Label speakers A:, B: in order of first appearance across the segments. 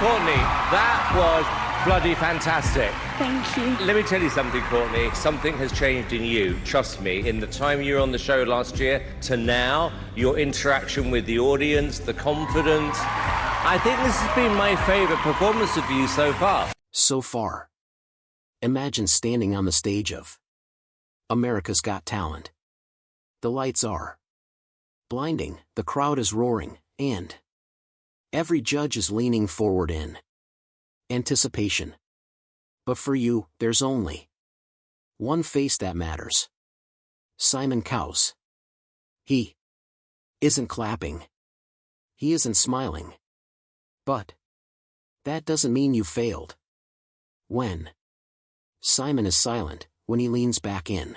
A: Courtney, that was bloody fantastic.
B: Thank you.
A: Let me tell you something, Courtney. Something has changed in you, trust me. In the time you were on the show last year to now, your interaction with the audience, the confidence. I think this has been my favourite performance of you so far.
C: So far. Imagine standing on the stage of America's Got Talent. The lights are blinding, the crowd is roaring, and every judge is leaning forward in anticipation. But for you, there's only one face that matters. Simon Cowell. He isn't clapping. He isn't smiling. But that doesn't mean you failed. When Simon is silent, when he leans back in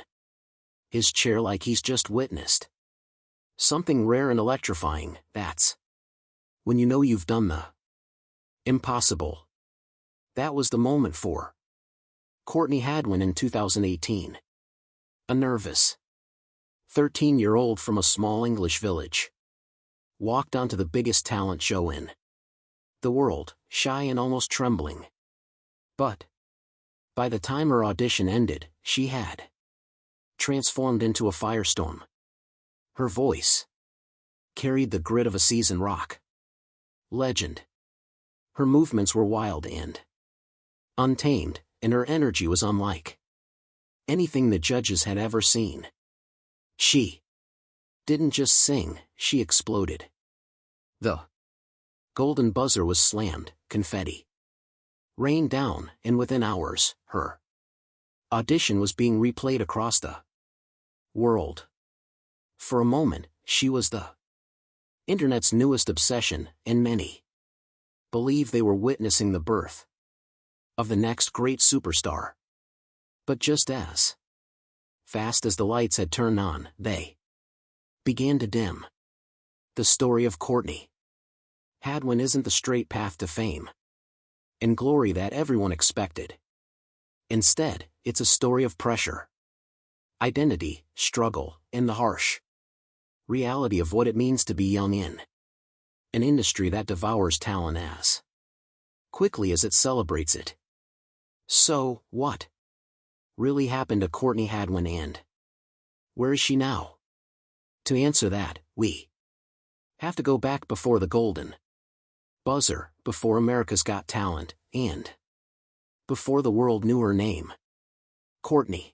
C: his chair like he's just witnessed something rare and electrifying, that's when you know you've done the impossible. That was the moment for Courtney Hadwin in 2018. A nervous 13-year-old from a small English village walked onto the biggest talent show in the world, shy and almost trembling. But by the time her audition ended, she had transformed into a firestorm. Her voice carried the grit of a seasoned rock legend. Her movements were wild and untamed, and her energy was unlike anything the judges had ever seen. She didn't just sing, she exploded. The golden buzzer was slammed, confetti rained down, and within hours, her audition was being replayed across the world. For a moment, she was the internet's newest obsession, and many believed they were witnessing the birth of the next great superstar. But just as fast as the lights had turned on, they began to dim. The story of Courtney Hadwin isn't the straight path to fame and glory that everyone expected. Instead, it's a story of pressure, identity, struggle, and the harsh reality of what it means to be young in an industry that devours talent as quickly as it celebrates it. So, what really happened to Courtney Hadwin, and where is she now? To answer that, we have to go back before the golden buzzer, before America's Got Talent, and before the world knew her name. Courtney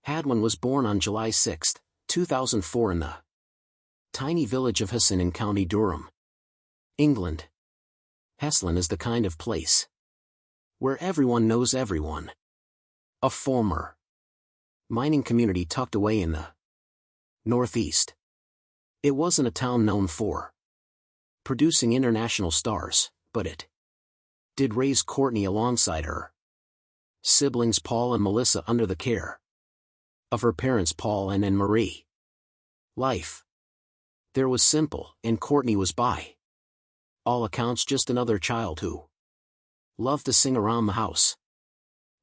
C: Hadwin was born on July 6, 2004 in the tiny village of Hesselin in County Durham, England. Hesselin is the kind of place where everyone knows everyone. A former mining community tucked away in the northeast. It wasn't a town known for producing international stars, but it did raise Courtney alongside her siblings Paul and Melissa under the care of her parents Paul and Anne-Marie. Life there was simple, and Courtney was by all accounts just another child who loved to sing around the house.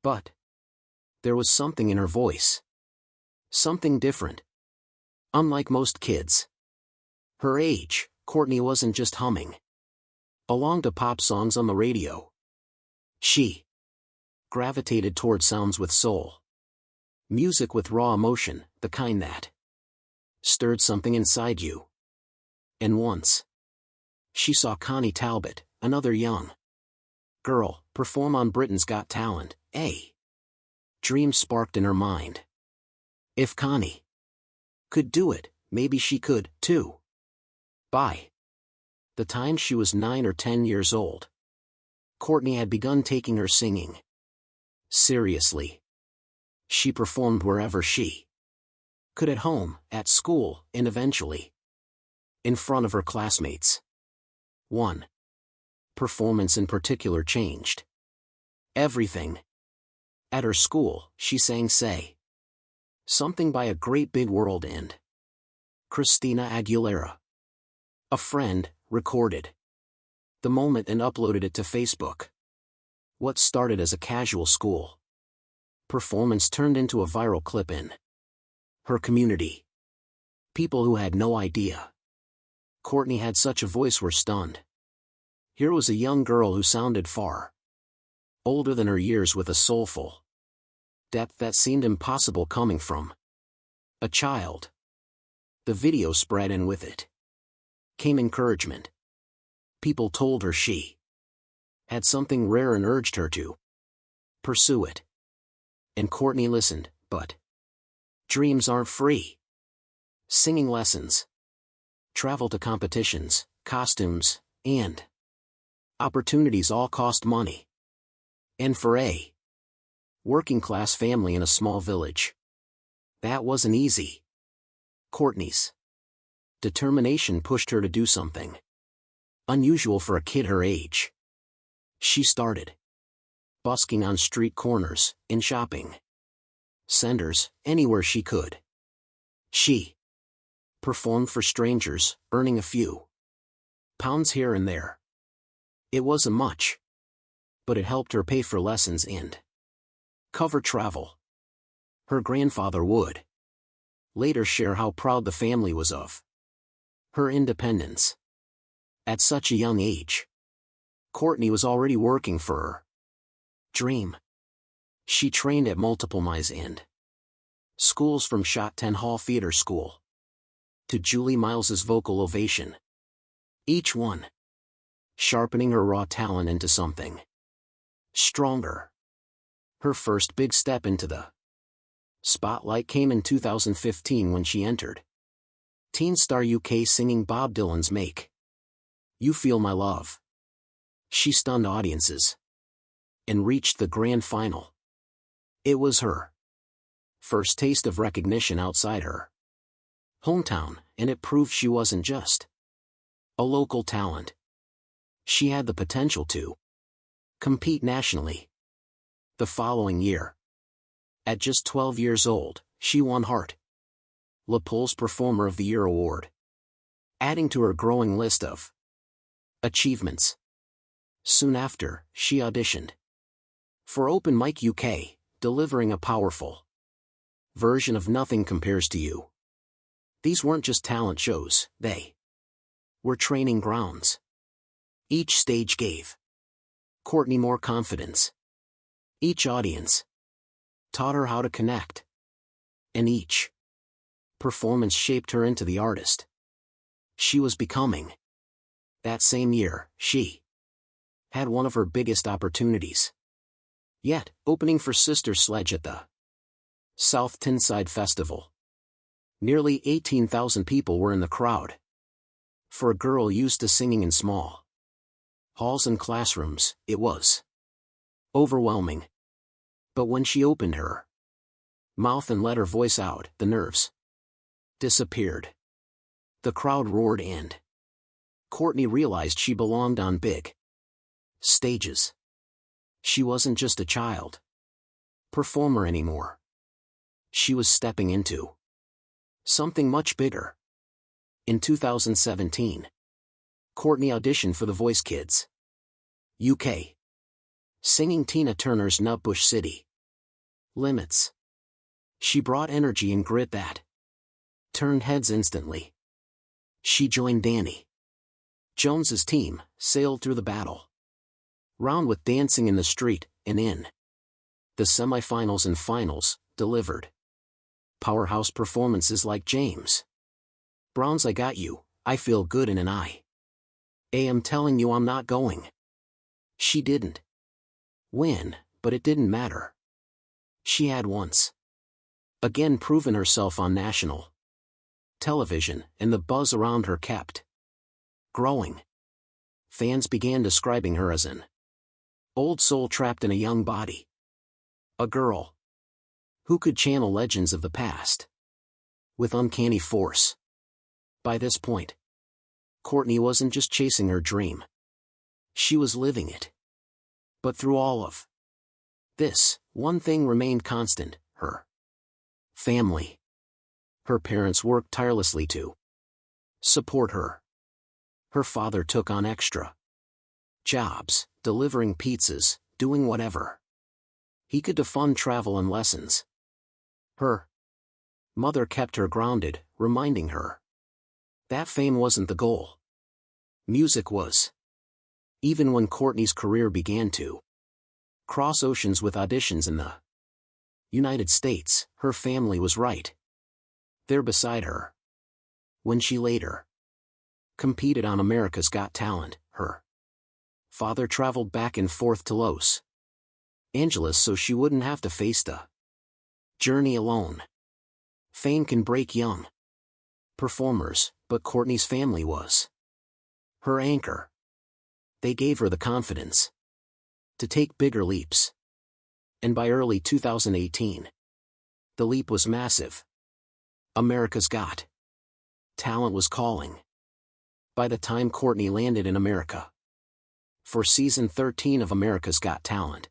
C: But there was something in her voice. Something different. Unlike most kids her age, Courtney wasn't just humming along to pop songs on the radio. She gravitated toward sounds with soul. Music with raw emotion, the kind that stirred something inside you. And once she saw Connie Talbot, another young girl, perform on Britain's Got Talent, a dream sparked in her mind. If Connie could do it, maybe she could, too. By the time she was 9 or 10 years old, Courtney had begun taking her singing seriously. She performed wherever she could, at home, at school, and eventually in front of her classmates. One performance in particular changed everything. At her school, she sang Say Something by a Great Big World and Christina Aguilera. A friend recorded the moment and uploaded it to Facebook. What started as a casual school performance turned into a viral clip in her community. People who had no idea Courtney had such a voice were stunned. Here was a young girl who sounded far older than her years, with a soulful depth that seemed impossible coming from a child. The video spread, and with it came encouragement. People told her she had something rare and urged her to pursue it. And Courtney listened, but dreams aren't free. Singing lessons, travel to competitions, costumes, and opportunities all cost money. And for a working-class family in a small village, that wasn't easy. Courtney's determination pushed her to do something unusual for a kid her age. She started busking on street corners, in shopping centers, anywhere she could. She performed for strangers, earning a few pounds here and there. It wasn't much, but it helped her pay for lessons and cover travel. Her grandfather would later share how proud the family was of her independence. At such a young age, Courtney was already working for her dream. She trained at multiple MIs and schools, from Shot 10 Hall Theater School to Julie Miles's Vocal Ovation, each one sharpening her raw talent into something stronger. Her first big step into the spotlight came in 2015 when she entered Teen Star UK singing Bob Dylan's Make You Feel My Love. She stunned audiences and reached the grand final. It was her first taste of recognition outside her hometown, and it proved she wasn't just a local talent. She had the potential to compete nationally. The following year, at just 12 years old, she won Heart Lapol's Performer of the Year award, adding to her growing list of achievements. Soon after, she auditioned for Open Mic UK, delivering a powerful version of Nothing Compares to You. These weren't just talent shows, they were training grounds. Each stage gave Courtney more confidence. Each audience taught her how to connect. And each performance shaped her into the artist she was becoming. That same year, she had one of her biggest opportunities yet, opening for Sister Sledge at the South Tyneside Festival. Nearly 18,000 people were in the crowd. For a girl used to singing in small halls and classrooms, it was overwhelming. But when she opened her mouth and let her voice out, the nerves disappeared. The crowd roared, and Courtney realized she belonged on big stages. She wasn't just a child performer anymore. She was stepping into something much bigger. In 2017, Courtney auditioned for The Voice Kids UK, singing Tina Turner's Nutbush City Limits. She brought energy and grit that turned heads instantly. She joined Danny Jones's team, sailed through the battle round with Dancing in the Street, and in the semifinals and finals, delivered powerhouse performances like James Brown's I Got You, I Feel Good, and I Am Telling You I'm Not Going. She didn't win, but it didn't matter. She had once again proven herself on national television, and the buzz around her kept growing. Fans began describing her as an old soul trapped in a young body. A girl who could channel legends of the past with uncanny force. By this point, Courtney wasn't just chasing her dream. She was living it. But through all of this, one thing remained constant: her family. Her parents worked tirelessly to support her. Her father took on extra jobs, delivering pizzas, doing whatever he could to fund travel and lessons. Her mother kept her grounded, reminding her that fame wasn't the goal. Music was. Even when Courtney's career began to cross oceans with auditions in the United States, her family was right there beside her. When she later competed on America's Got Talent, her father traveled back and forth to Los Angeles so she wouldn't have to face the journey alone. Fame can break young performers, but Courtney's family was her anchor. They gave her the confidence to take bigger leaps. And by early 2018, the leap was massive. America's Got Talent was calling. By the time Courtney landed in America for season 13 of America's Got Talent,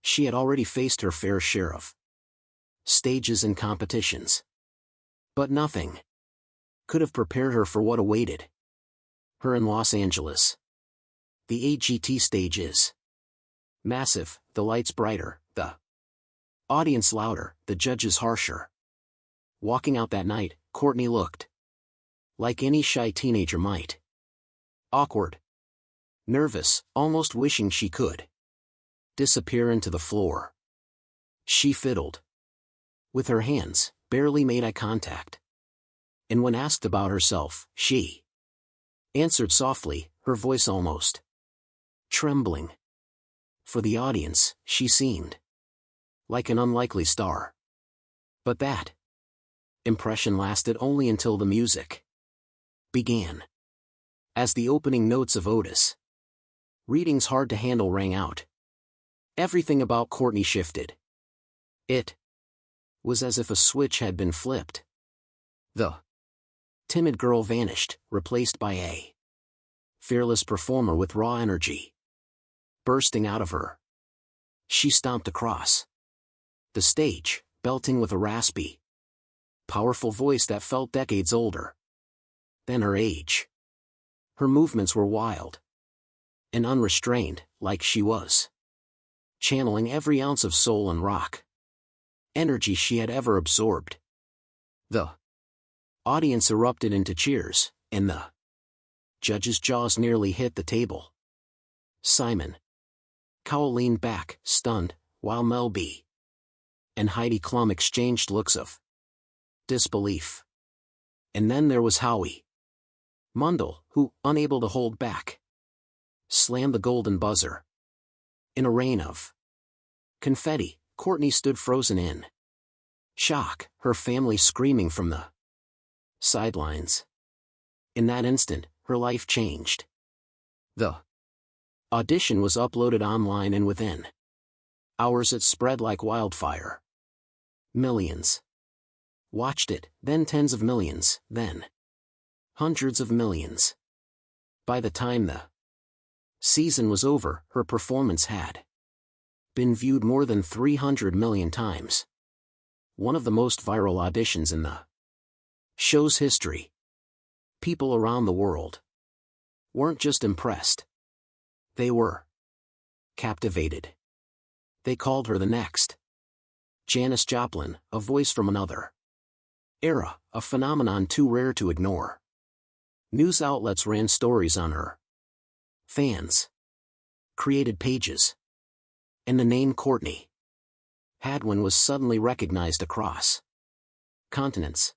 C: she had already faced her fair share of stages and competitions. But nothing could have prepared her for what awaited her in Los Angeles. The AGT stage is massive, the lights brighter, the audience louder, the judges harsher. Walking out that night, Courtney looked like any shy teenager might. Awkward, nervous, almost wishing she could disappear into the floor. She fiddled with her hands, barely made eye contact. And when asked about herself, she answered softly, her voice almost trembling. For the audience, she seemed like an unlikely star. But that impression lasted only until the music began. As the opening notes of Otis Reading's Hard to Handle rang out, everything about Courtney shifted. It was as if a switch had been flipped. The timid girl vanished, replaced by a fearless performer with raw energy bursting out of her. She stomped across the stage, belting with a raspy, powerful voice that felt decades older than her age. Her movements were wild and unrestrained, like she was channeling every ounce of soul and rock energy she had ever absorbed. The audience erupted into cheers, and the judges' jaws nearly hit the table. Simon Cowell leaned back, stunned, while Mel B and Heidi Klum exchanged looks of disbelief. And then there was Howie Mundell, who, unable to hold back, slammed the golden buzzer. In a rain of confetti, Courtney stood frozen in shock, her family screaming from the sidelines. In that instant, her life changed. The audition was uploaded online, and within hours it spread like wildfire. Millions watched it, then tens of millions, then hundreds of millions. By the time the season was over, her performance had been viewed more than 300 million times. One of the most viral auditions in the show's history. People around the world weren't just impressed. They were captivated. They called her the next Janis Joplin, a voice from another era, a phenomenon too rare to ignore. News outlets ran stories on her. Fans created pages. And the name Courtney Hadwin was suddenly recognized across continents.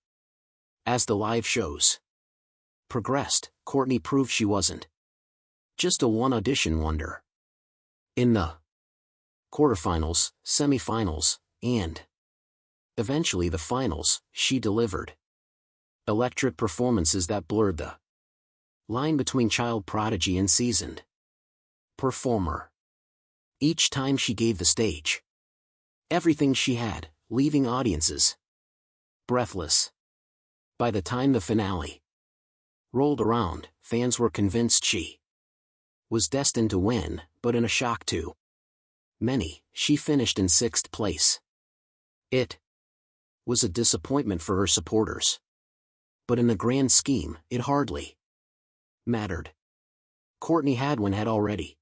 C: As the live shows progressed, Courtney proved she wasn't just a one-audition wonder. In the quarterfinals, semifinals, and eventually the finals, she delivered electric performances that blurred the line between child prodigy and seasoned performer. Each time she gave the stage everything she had, leaving audiences breathless. By the time the finale rolled around, fans were convinced she was destined to win, but in a shock to many, she finished in 6th place. It was a disappointment for her supporters. But in the grand scheme, it hardly mattered. Courtney Hadwin had already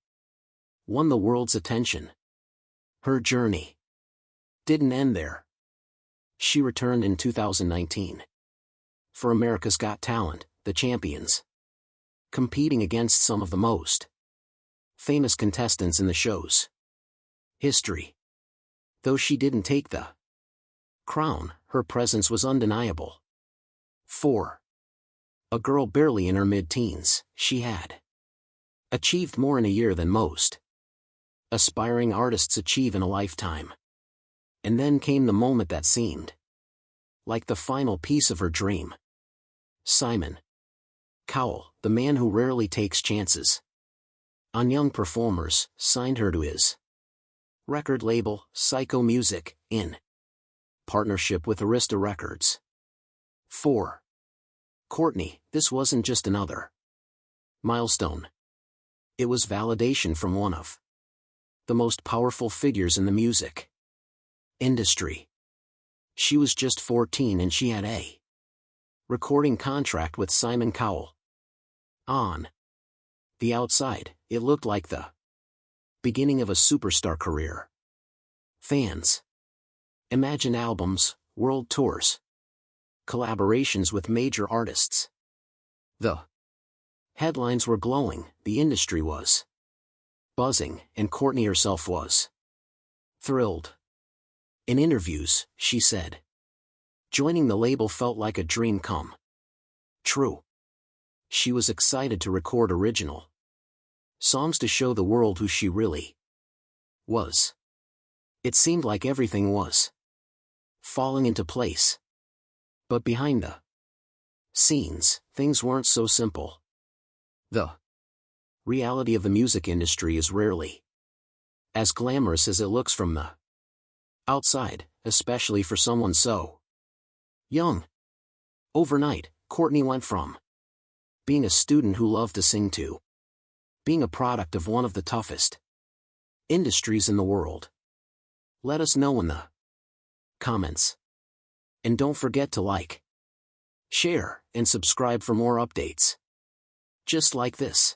C: won the world's attention. Her journey didn't end there. She returned in 2019 for America's Got Talent, the champions, competing against some of the most Famous contestants in the show's history. Though she didn't take the crown, her presence was undeniable. 4. A girl barely in her mid-teens, she had achieved more in a year than most aspiring artists achieve in a lifetime. And then came the moment that seemed like the final piece of her dream. Simon Cowell, the man who rarely takes chances on young performers, signed her to his record label, Psycho Music, in partnership with Arista Records. 4. Courtney, this wasn't just another milestone. It was validation from one of the most powerful figures in the music industry. She was just 14 and she had a recording contract with Simon Cowell. On the outside, it looked like the beginning of a superstar career. Fans imagined albums, world tours, collaborations with major artists. The headlines were glowing, the industry was buzzing, and Courtney herself was thrilled. In interviews, she said, joining the label felt like a dream come true. She was excited to record original songs to show the world who she really was. It seemed like everything was falling into place. But behind the scenes, things weren't so simple. The reality of the music industry is rarely as glamorous as it looks from the outside, especially for someone so young. Overnight, Courtney went from being a student who loved to sing to being a product of one of the toughest industries in the world. Let us know in the comments. And don't forget to like, share, and subscribe for more updates just like this.